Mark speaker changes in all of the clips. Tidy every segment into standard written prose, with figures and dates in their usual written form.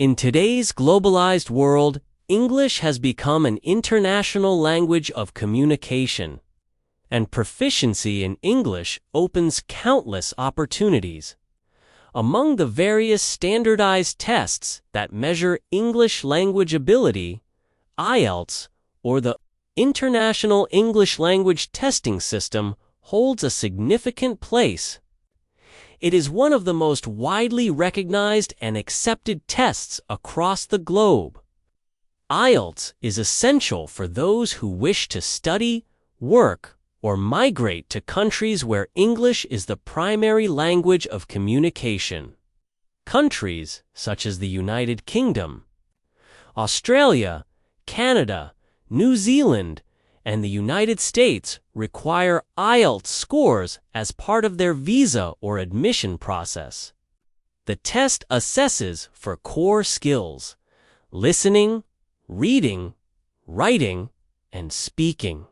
Speaker 1: In today's globalized world, English has become an international language of communication, and proficiency in English opens countless opportunities. Among the various standardized tests that measure English language ability, IELTS, or the International English Language Testing System, holds a significant place. It is one of the most widely recognized and accepted tests across the globe. IELTS is essential for those who wish to study, work, or migrate to countries where English is the primary language of communication. Countries such as the United Kingdom, Australia, Canada, New Zealand, and the United States require IELTS scores as part of their visa or admission process. The test assesses for core skills: listening, reading, writing, and speaking,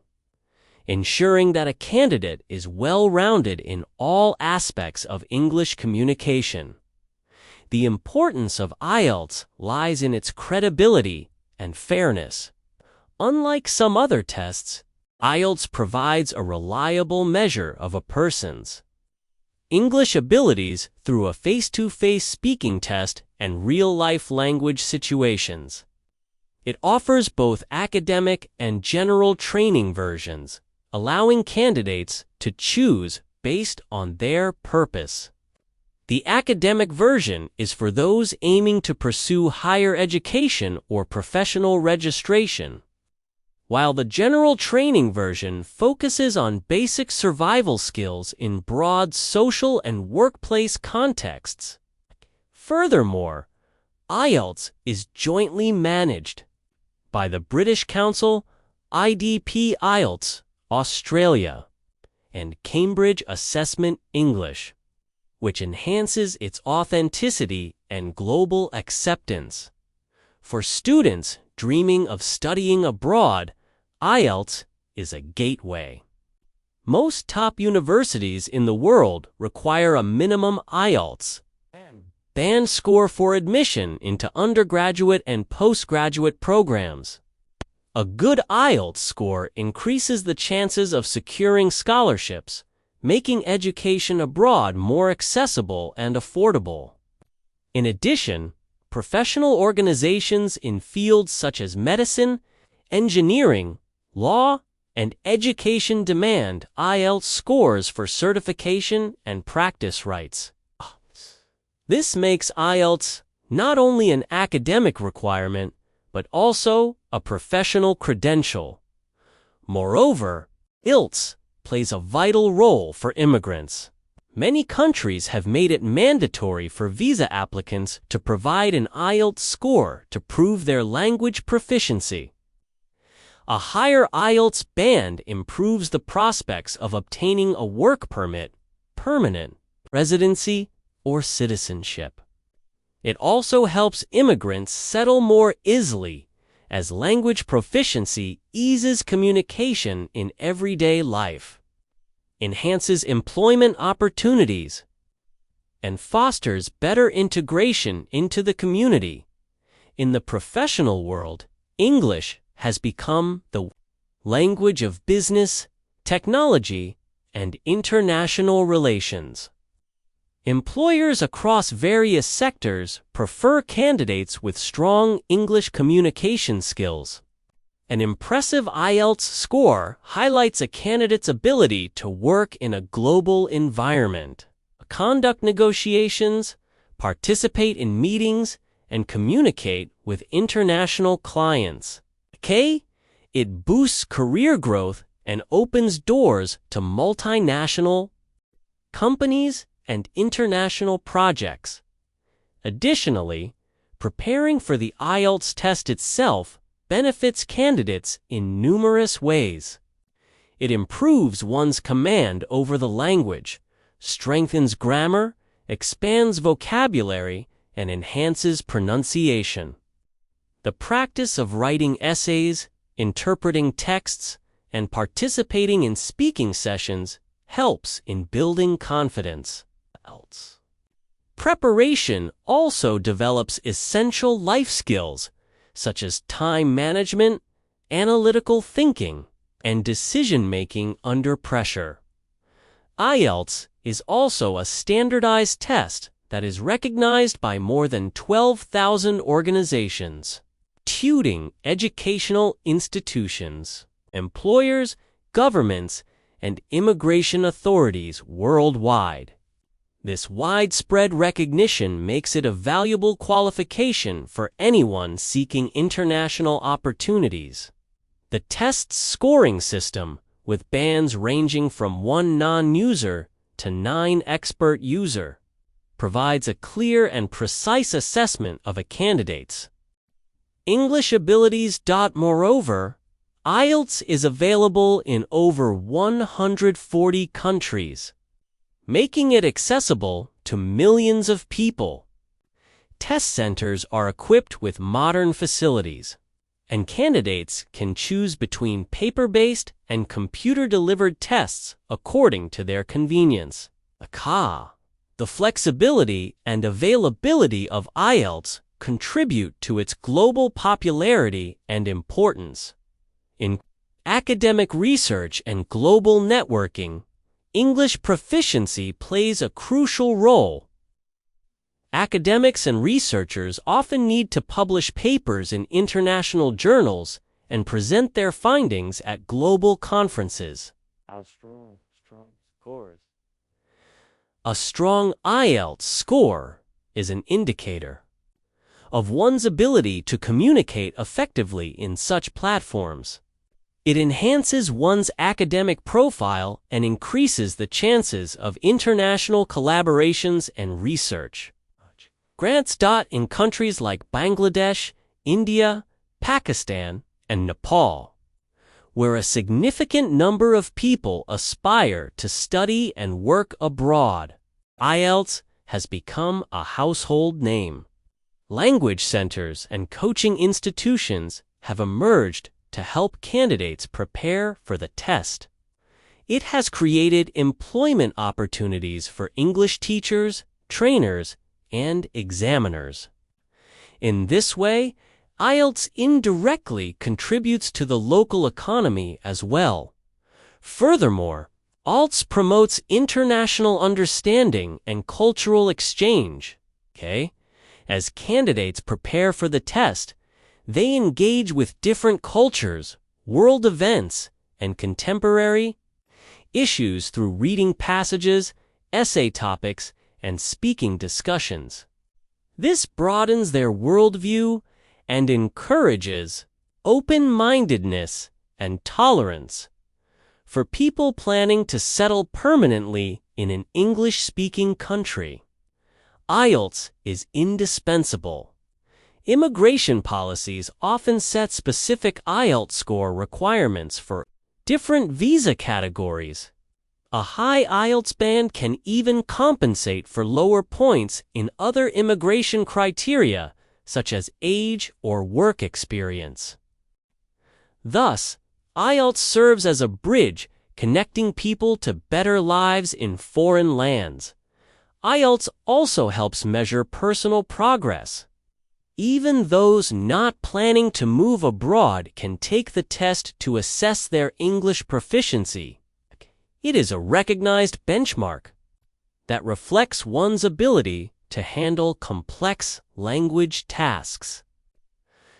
Speaker 1: ensuring that a candidate is well-rounded in all aspects of English communication. The importance of IELTS lies in its credibility and fairness. Unlike some other tests, IELTS provides a reliable measure of a person's English abilities through a face-to-face speaking test and real-life language situations. It offers both academic and general training versions, allowing candidates to choose based on their purpose. The academic version is for those aiming to pursue higher education or professional registration, while the general training version focuses on basic survival skills in broad social and workplace contexts. Furthermore, IELTS is jointly managed by the British Council, IDP IELTS, Australia, and Cambridge Assessment English, which enhances its authenticity and global acceptance. For students dreaming of studying abroad, IELTS is a gateway. Most top universities in the world require a minimum IELTS band score for admission into undergraduate and postgraduate programs. A good IELTS score increases the chances of securing scholarships, making education abroad more accessible and affordable. In addition, professional organizations in fields such as medicine, engineering, law, and education demand IELTS scores for certification and practice rights. This makes IELTS not only an academic requirement, but also a professional credential. Moreover, IELTS plays a vital role for immigrants. Many countries have made it mandatory for visa applicants to provide an IELTS score to prove their language proficiency. A higher IELTS band improves the prospects of obtaining a work permit, permanent residency, or citizenship. It also helps immigrants settle more easily, as language proficiency eases communication in everyday life, enhances employment opportunities, and fosters better integration into the community. In the professional world, English has become the language of business, technology, and international relations. Employers across various sectors prefer candidates with strong English communication skills. An impressive IELTS score highlights a candidate's ability to work in a global environment, conduct negotiations, participate in meetings, and communicate with international clients. It boosts career growth and opens doors to multinational companies and international projects. Additionally, preparing for the IELTS test itself benefits candidates in numerous ways. It improves one's command over the language, strengthens grammar, expands vocabulary, and enhances pronunciation. The practice of writing essays, interpreting texts, and participating in speaking sessions helps in building confidence. preparation also develops essential life skills, such as time management, analytical thinking, and decision-making under pressure. IELTS is also a standardized test that is recognized by more than 12,000 organizations, tutoring educational institutions, employers, governments, and immigration authorities worldwide. This widespread recognition makes it a valuable qualification for anyone seeking international opportunities. The test's scoring system, with bands ranging from 1 non-user to 9 expert user, provides a clear and precise assessment of a candidate's English abilities. Moreover, IELTS is available in over 140 countries, making it accessible to millions of people. Test centers are equipped with modern facilities, and candidates can choose between paper-based and computer-delivered tests according to their convenience. The flexibility and availability of IELTS contribute to its global popularity and importance. In academic research and global networking, English proficiency plays a crucial role. Academics and researchers often need to publish papers in international journals and present their findings at global conferences.
Speaker 2: How strong scores.
Speaker 1: A strong IELTS score is an indicator of one's ability to communicate effectively in such platforms. It enhances one's academic profile and increases the chances of international collaborations and research. Grants. In countries like Bangladesh, India, Pakistan, and Nepal, where a significant number of people aspire to study and work abroad, IELTS has become a household name. Language centers and coaching institutions have emerged to help candidates prepare for the test. It has created employment opportunities for English teachers, trainers, and examiners. In this way, IELTS indirectly contributes to the local economy as well. Furthermore, IELTS promotes international understanding and cultural exchange. As candidates prepare for the test, they engage with different cultures, world events, and contemporary issues through reading passages, essay topics, and speaking discussions. This broadens their worldview and encourages open-mindedness and tolerance. For people planning to settle permanently in an English-speaking country, IELTS is indispensable. Immigration policies often set specific IELTS score requirements for different visa categories. A high IELTS band can even compensate for lower points in other immigration criteria, such as age or work experience. Thus, IELTS serves as a bridge connecting people to better lives in foreign lands. IELTS also helps measure personal progress. Even those not planning to move abroad can take the test to assess their English proficiency. It is a recognized benchmark that reflects one's ability to handle complex language tasks.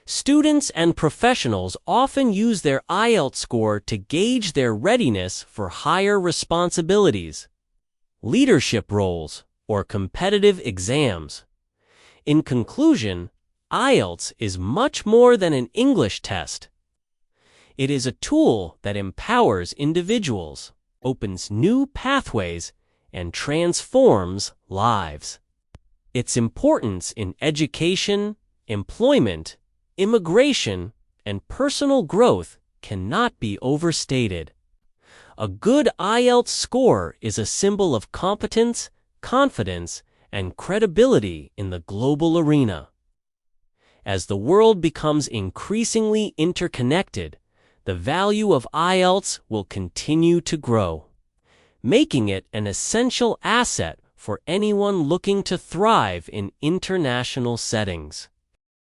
Speaker 1: Students and professionals often use their IELTS score to gauge their readiness for higher responsibilities, leadership roles, or competitive exams. In conclusion, IELTS is much more than an English test. It is a tool that empowers individuals, opens new pathways, and transforms lives. Its importance in education, employment, immigration, and personal growth cannot be overstated. A good IELTS score is a symbol of competence, confidence, and credibility in the global arena. As the world becomes increasingly interconnected, the value of IELTS will continue to grow, making it an essential asset for anyone looking to thrive in international settings.